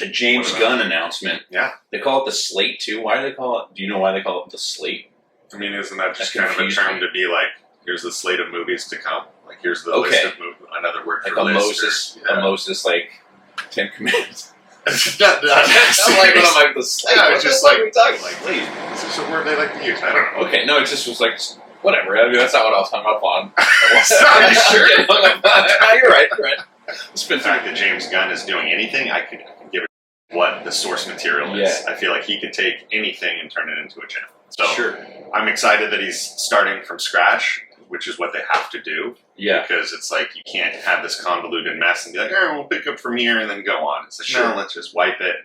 The James Gunn announcement. Yeah. They call it the Slate, too. Why do they call it... Do you know why they call it the Slate? I mean, isn't that just kind of a term to be like, here's the slate of movies to come? Like, here's the list of movies. Another word like for a list. Moses, a Moses, like, 10 Commandments. I'm like, when I'm like, the Slate. Yeah, it's just like, we talking like, please. It's just a word they like to use. I don't know. Okay, no, it just was like, whatever. I mean, that's not what I was hung up on. Are you sure? No, you're right. The fact that James Gunn is doing anything, I could give it what the source material is. I feel like he could take anything and turn it into a channel. So I'm excited that he's starting from scratch, which is what they have to do. Yeah. Because it's like you can't have this convoluted mess and be like, we'll pick up from here and then go on. It's like, no, let's just wipe it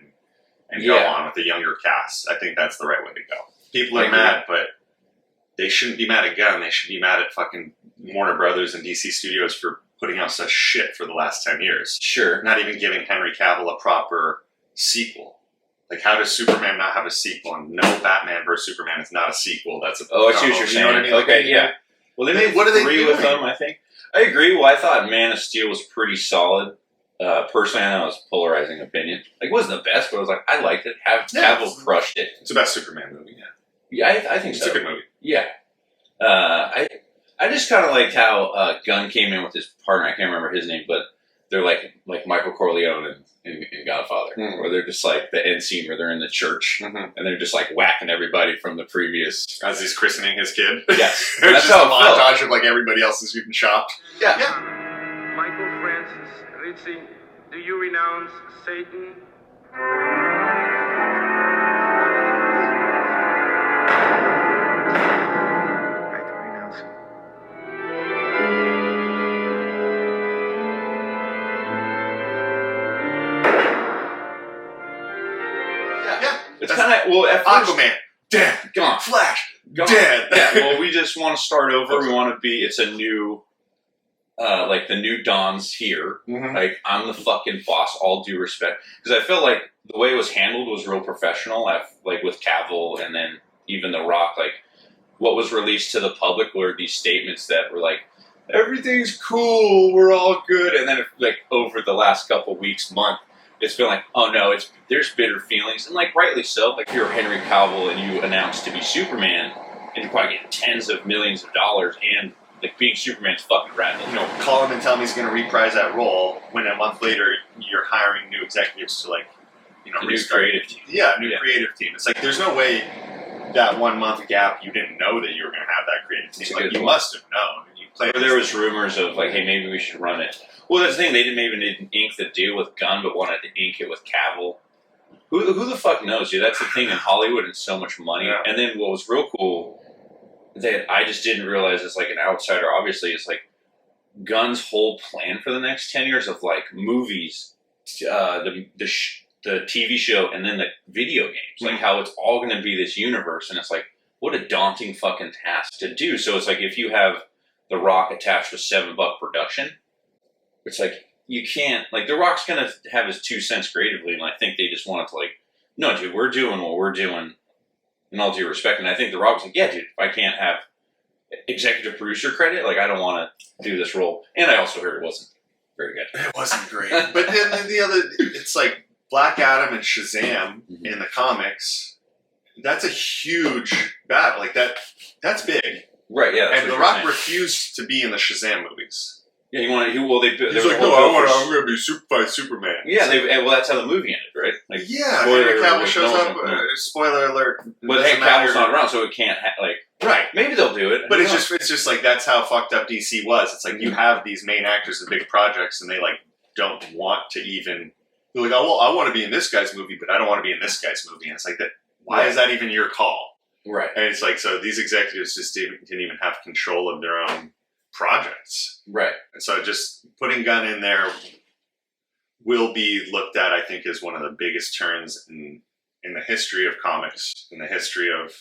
and go on with a younger cast. I think that's the right way to go. People are mad, but they shouldn't be mad at Gunn. They should be mad at fucking Warner Brothers and DC Studios for putting out such shit for the last 10 years. Sure. Not even giving Henry Cavill a proper sequel. Like, how does Superman not have a sequel? And no, Batman vs. Superman is not a sequel. That's a... Oh, I see what you're saying. You know what I mean? Okay, yeah. Well, they made three with them, I think. I agree. Well, I thought Man of Steel was pretty solid. Personally, I know it was a polarizing opinion. Like, it wasn't the best, but I was like, I liked it. Cavill crushed it. It's the best Superman movie, Yeah, I think so. It's a good movie. Yeah. I just kind of liked how Gunn came in with his partner. I can't remember his name, but they're like Michael Corleone in Godfather, where they're just like the end scene where they're in the church and they're just like whacking everybody from the previous. As he's christening his kid. Yes, that's just how a montage of like everybody else is getting chopped. Yeah. Michael Francis Ritchie, do you renounce Satan? It's kind of, well, at first, Aquaman, dead, gone. Flash, gone. Dead. Yeah, well, we just want to start over. We want to be, it's a new, like the new Don's here. Like, I'm the fucking boss, all due respect. Because I felt like the way it was handled was real professional, like with Cavill and then even The Rock. Like, what was released to the public were these statements that were like, everything's cool, we're all good. And then, like, over the last couple weeks, month, it's been like, oh no, there's bitter feelings, and like rightly so. Like, if you're Henry Cavill and you announce to be Superman, and you're probably getting tens of millions of dollars, and like being Superman's fucking rad. You know, call him and tell him he's going to reprise that role. When a month later you're hiring new executives to, like, you know, new creative team. Yeah, creative team. It's like there's no way that 1 month gap you didn't know that you were going to have that creative team. Like, you must have known. Or there was rumors of like, hey, maybe we should run it. Well, that's the thing. They didn't even ink the deal with Gunn, but wanted to ink it with Cavill. Who the fuck knows, dude? That's the thing in Hollywood, and so much money. Yeah. And then what was real cool that I just didn't realize as like an outsider, obviously, is like Gunn's whole plan for the next 10 years of like movies, the TV show, and then the video games. Like how it's all going to be this universe, and it's like, what a daunting fucking task to do. So it's like if you have The Rock attached with $7 production, it's like, you can't, like, The Rock's going to have his 2 cents creatively, and I think they just wanted to, like, no, dude, we're doing what we're doing, in all due respect. And I think The Rock was like, yeah, dude, if I can't have executive producer credit, like, I don't want to do this role. And I also heard it wasn't very good. It wasn't great. But then the other, it's like Black Adam and Shazam in the comics, that's a huge battle. Like, that's big. Right, yeah. And The Rock refused to be in the Shazam movies. Yeah, he's like, no, I'm going to be fight Superman. Yeah, well, that's how the movie ended, right? Like, yeah, Henry Cavill shows up. Spoiler alert. But Henry Cavill's not around, so it can't. Right. Maybe they'll do it. But it's just like that's how fucked up DC was. It's like you have these main actors in big projects, and they like don't want to even. They're like, oh, well, I want to be in this guy's movie, but I don't want to be in this guy's movie. And it's like that. Why is that even your call? Right. And it's like, so these executives just didn't even have control of their own projects. Right. And so just putting Gunn in there will be looked at, I think, as one of the biggest turns in the history of comics, in the history of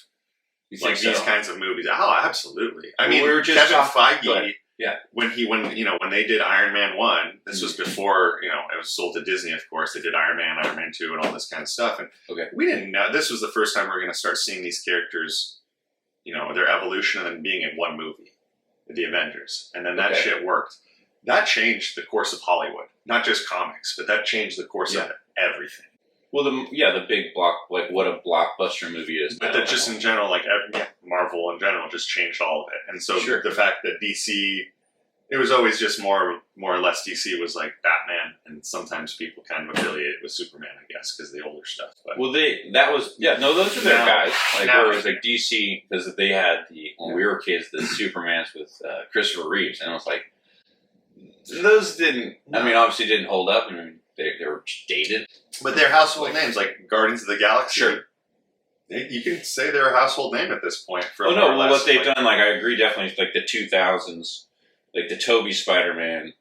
like these kinds of movies. Oh, absolutely. I mean, Kevin Feige, when they did Iron Man 1, this was before, it was sold to Disney, of course. They did Iron Man 2, and all this kind of stuff. And we didn't know. This was the first time we were going to start seeing these characters, their evolution and then being in one movie. The Avengers, and then that shit worked. That changed the course of Hollywood, not just comics, but that changed the course of everything. Well, the big block, like what a blockbuster movie is. But that just in general, like Marvel in general, just changed all of it. And so the fact that DC, it was always just more or less DC was like Batman, and sometimes people kind of affiliate it with Superman, I guess, because the older stuff. But those are their guys. Like where it was like DC, because they had when we were kids, the Supermans with Christopher Reeves, and I was like, those didn't. I mean, obviously didn't hold up. I mean, they were dated, but they're household names, like Guardians of the Galaxy. Sure. You can say they're a household name at this point. What they've done, like I agree, definitely, like the 2000s. Like the Tobey Spider-Man,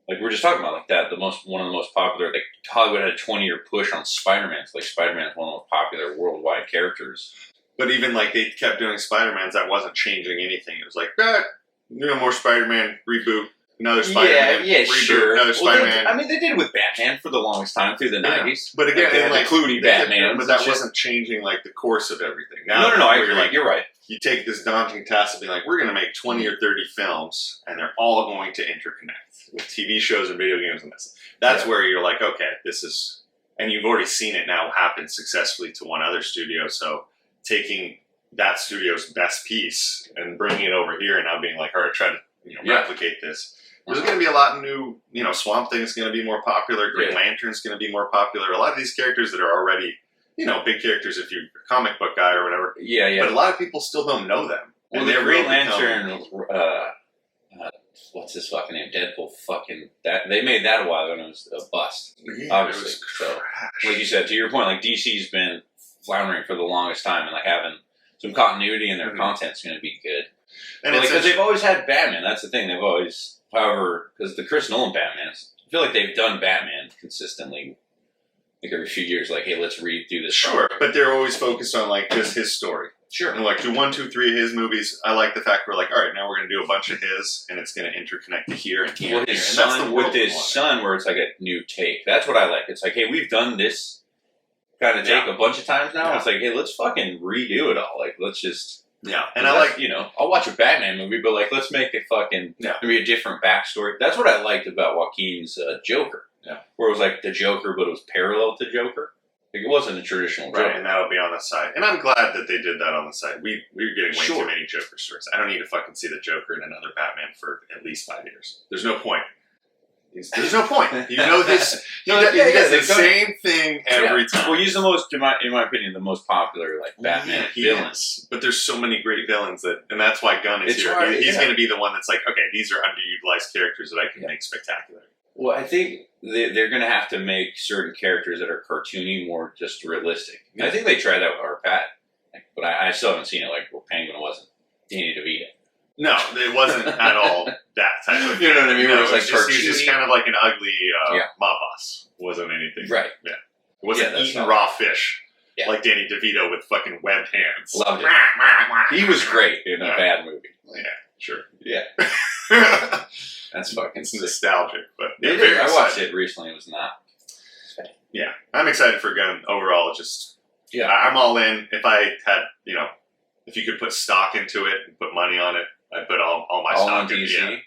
like we were just talking about, like that, one of the most popular. Like Hollywood had a 20-year push on Spider-Man. So like Spider-Man is one of the most popular worldwide characters. But even like they kept doing Spider-Mans, that wasn't changing anything. It was like, more Spider-Man reboot, another Spider-Man reboot, sure. Another Spider-Man. They did it with Batman for the longest time through the 90s. But again, like Clooney Batman, but that wasn't changing like the course of everything. Now, no, I agree. You're right. You take this daunting task of being like, we're going to make 20 or 30 films, and they're all going to interconnect with TV shows and video games and this. That's where you're like, okay, this is... And you've already seen it now happen successfully to one other studio, so taking that studio's best piece and bringing it over here and now being like, all right, try to replicate this. There's going to be a lot of new... Swamp Thing's going to be more popular, Green Lantern's going to be more popular. A lot of these characters that are already... big characters if you're a comic book guy or whatever. Yeah. But a lot of people still don't know them. Well, the Green Lantern, what's his fucking name? Deadpool they made that a while ago and it was a bust. Yeah, obviously. It was so, like you said, to your point, like DC's been floundering for the longest time and like having some continuity in their content's going to be good. And because they've always had Batman, that's the thing. They've always, however, because the Chris Nolan Batmans, I feel like they've done Batman consistently. Like every few years, like, hey, let's read through this. Sure, but they're always focused on like just his story. Sure. And like do 1, 2, 3 of his movies. I like the fact we're like, all right, now we're going to do a bunch of his, and it's going to interconnect to here and here. Well, his son, with his son, where it's like a new take. That's what I like. It's like, hey, we've done this kind of take a bunch of times now. It's like, hey, let's fucking redo it all. Like, let's just. Yeah, and I like, I'll watch a Batman movie, but like, let's make it fucking maybe a different backstory. That's what I liked about Joaquin's Joker. Yeah, where it was like the Joker, but it was parallel to Joker. Like it wasn't a traditional Joker. Right, and that'll be on the side. And I'm glad that they did that on the side. We're getting way too many Joker stories. I don't need to fucking see the Joker in another Batman for at least 5 years. There's no point. There's no point. This. He does the same thing every time. Well, he's the most, in my opinion, the most popular like Batman villain. But there's so many great villains and that's why Gunn is here. He's going to be the one that's like, okay, these are underutilized characters that I can make spectacular. Well, I think they're going to have to make certain characters that are cartoony more just realistic. Yeah. I think they tried that with our Pat, but I still haven't seen it. Like, Penguin wasn't Danny DeVito. No, it wasn't at all that type of thing. You know what I mean? No, it was just kind of like an ugly mob boss. Wasn't anything. Right. Yeah. It wasn't eating raw fish like Danny DeVito with fucking webbed hands. Loved it. He was great in a bad movie. Yeah, sure. Yeah. That's fucking nostalgic, but I watched it recently. It was not. Yeah, I'm excited for Gunn overall. I'm all in. If I had, if you could put stock into it and put money on it, I'd put all my stock into it.